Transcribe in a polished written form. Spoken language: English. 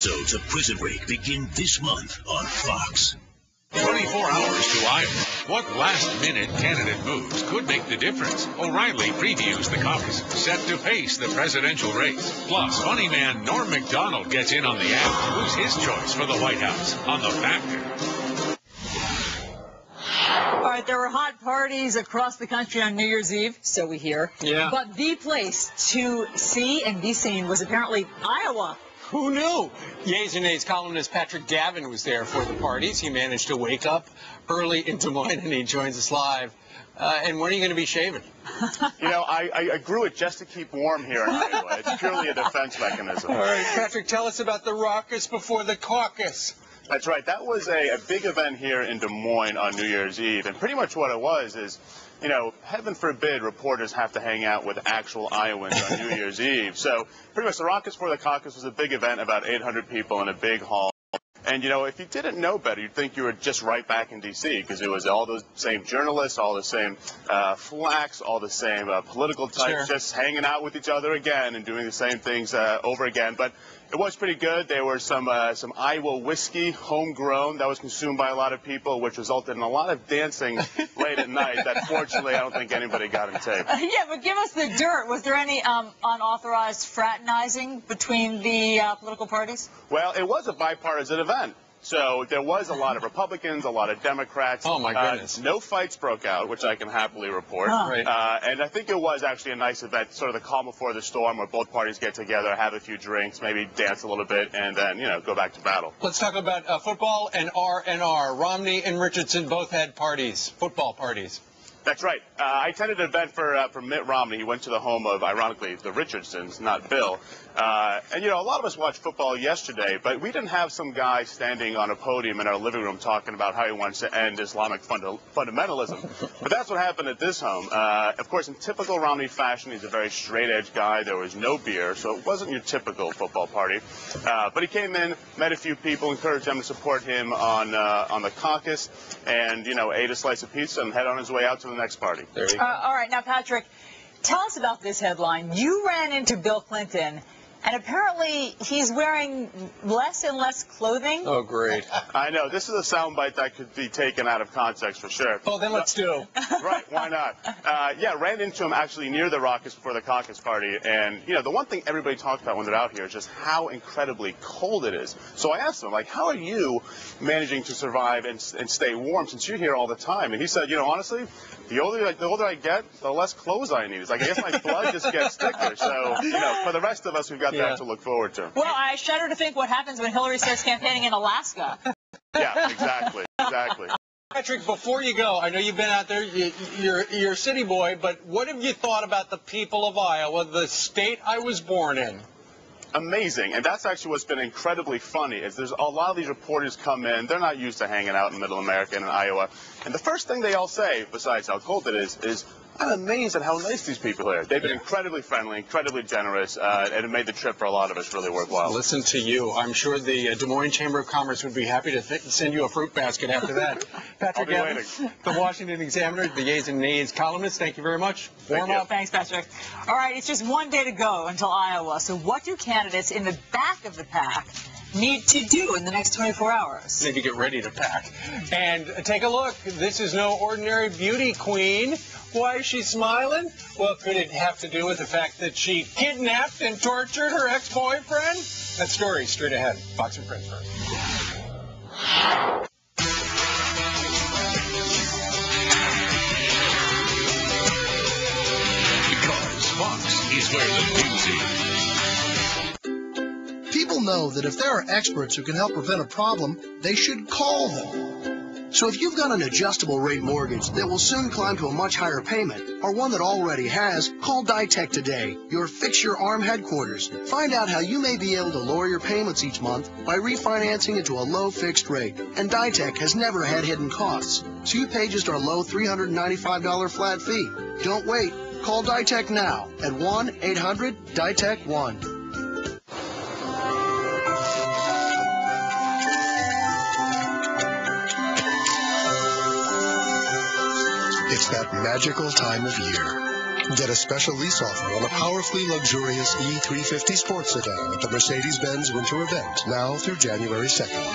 Episodes of Prison Break begin this month on Fox. 24 hours to Iowa. What last-minute candidate moves could make the difference? O'Reilly previews the caucus set to face the presidential race. Plus, funny man Norm Macdonald gets in on the act. Who's his choice for the White House on The Factor? All right, there were hot parties across the country on New Year's Eve, so we hear. Yeah. But the place to see and be seen was apparently Iowa. Who knew? Yeas and Nays columnist Patrick Gavin was there for the parties. He managed to wake up early in Des Moines, and he joins us live. And when are you going to be shaving? You know, I grew it just to keep warm here in Iowa. It's purely a defense mechanism. All right, Patrick, tell us about the raucous before the caucus. That's right. That was a big event here in Des Moines on New Year's Eve. And pretty much what it was is, you know, heaven forbid reporters have to hang out with actual Iowans on New Year's Eve. So pretty much the Rockets for the Caucus was a big event, about 800 people in a big hall. And, you know, if you didn't know better, you'd think you were just right back in D.C. because it was all the same journalists, all the same flacks, all the same political types, just hanging out with each other again and doing the same things over again. But it was pretty good. There was some Iowa whiskey, homegrown, that was consumed by a lot of people, which resulted in a lot of dancing late at night that, fortunately, I don't think anybody got on tape. Yeah, but give us the dirt. Was there any unauthorized fraternizing between the political parties? Well, it was a bipartisan event. So there was a lot of Republicans, a lot of Democrats. Oh, my goodness. No fights broke out, which I can happily report. Right. And I think it was actually a nice event, sort of the calm before the storm, where both parties get together, have a few drinks, maybe dance a little bit, and then, you know, go back to battle. Let's talk about football and R&R. Romney and Richardson both had parties, football parties. That's right. I attended an event for Mitt Romney. He went to the home of, ironically, the Richardsons, not Bill. And, you know, a lot of us watched football yesterday, but we didn't have some guy standing on a podium in our living room talking about how he wants to end Islamic fundamentalism. But that's what happened at this home. Of course, in typical Romney fashion, he's a very straight-edge guy. There was no beer, so it wasn't your typical football party. But he came in, met a few people, encouraged them to support him on the caucus, and, you know, ate a slice of pizza and head on his way out to the next party. There you go. All right, now, Patrick, tell us about this headline. You ran into Bill Clinton, and apparently he's wearing less and less clothing. Oh, great. I know. This is a soundbite that could be taken out of context for sure. Oh, then let's do. Right, why not? Yeah, ran into him actually near the Rockets before the caucus party. And, you know, the one thing everybody talks about when they're out here is just how incredibly cold it is. So I asked him, like, how are you managing to survive and stay warm since you're here all the time? And he said, you know, honestly, the older I get, the less clothes I need. It's like, I guess my blood just gets thicker. So, you know, for the rest of us, we've got that to look forward to. Well, I shudder to think what happens when Hillary starts campaigning in Alaska. Yeah, exactly, exactly. Patrick, before you go, I know you've been out there, you're a city boy, but what have you thought about the people of Iowa, the state I was born in? Amazing, and that's actually what's been incredibly funny, is there's a lot of these reporters come in, they're not used to hanging out in middle America and in Iowa, and the first thing they all say, besides how cold it is I'm amazed at how nice these people are. They've been incredibly friendly, incredibly generous, and it made the trip for a lot of us really worthwhile. Listen to you. I'm sure the Des Moines Chamber of Commerce would be happy to send you a fruit basket after that. Patrick Gavin, the Washington Examiner, the Yeas and Nays columnist, thank you very much. Warm up. Thanks, Patrick. All right, it's just one day to go until Iowa. So what do candidates in the back of the pack need to do in the next 24 hours? Need to get ready to pack. And take a look. This is no ordinary beauty queen. Why is she smiling? Well, could it have to do with the fact that she kidnapped and tortured her ex-boyfriend? That story straight ahead. Fox and Friends first. Because Fox is where the news is. People know that if there are experts who can help prevent a problem, they should call them. So if you've got an adjustable rate mortgage that will soon climb to a much higher payment, or one that already has, call Ditech today, your Fix Your Arm headquarters. Find out how you may be able to lower your payments each month by refinancing into a low fixed rate. And Ditech has never had hidden costs, so you pay just our low $395 flat fee. Don't wait. Call Ditech now at 1-800-DITECH-1. It's that magical time of year. Get a special lease offer on a powerfully luxurious E350 sports sedan at the Mercedes-Benz Winter Event, now through January 2nd.